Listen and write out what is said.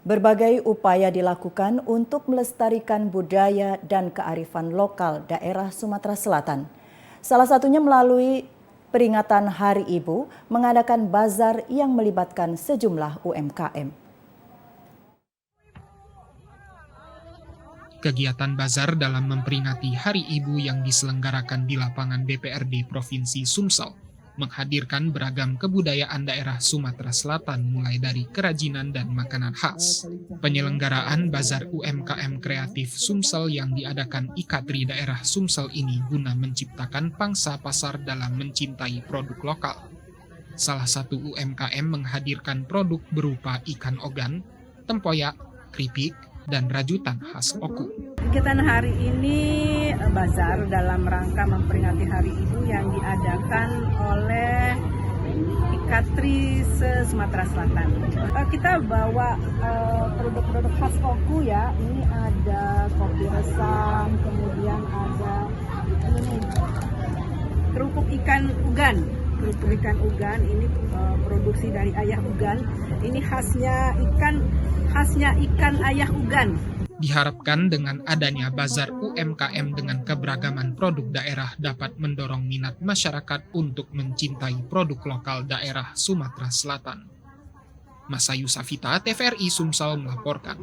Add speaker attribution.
Speaker 1: Berbagai upaya dilakukan untuk melestarikan budaya dan kearifan lokal daerah Sumatera Selatan. Salah satunya melalui peringatan Hari Ibu, mengadakan bazar yang melibatkan sejumlah UMKM.
Speaker 2: Kegiatan bazar dalam memperingati Hari Ibu yang diselenggarakan di lapangan DPRD Provinsi Sumsel menghadirkan beragam kebudayaan daerah Sumatera Selatan mulai dari kerajinan dan makanan khas. Penyelenggaraan Bazar UMKM Kreatif Sumsel yang diadakan IKADRI daerah Sumsel ini guna menciptakan pangsa pasar dalam mencintai produk lokal. Salah satu UMKM menghadirkan produk berupa ikan ogan, tempoyak, keripik, dan rajutan khas Oku.
Speaker 3: Kegiatan hari ini bazar dalam rangka memperingati Hari Ibu yang diadakan oleh IKADRI Sumatera Selatan. Kita bawa produk-produk khas Oku ya. Ini ada kopi resam, kemudian ada ini kerupuk ikan ugan. Kerupuk ikan ugan ini produksi dari ayah ugan. Ini khasnya ikan ayah ugan.
Speaker 2: Diharapkan dengan adanya bazar UMKM dengan keberagaman produk daerah dapat mendorong minat masyarakat untuk mencintai produk lokal daerah Sumatera Selatan. Masayu Safita, TVRI Sumsel melaporkan.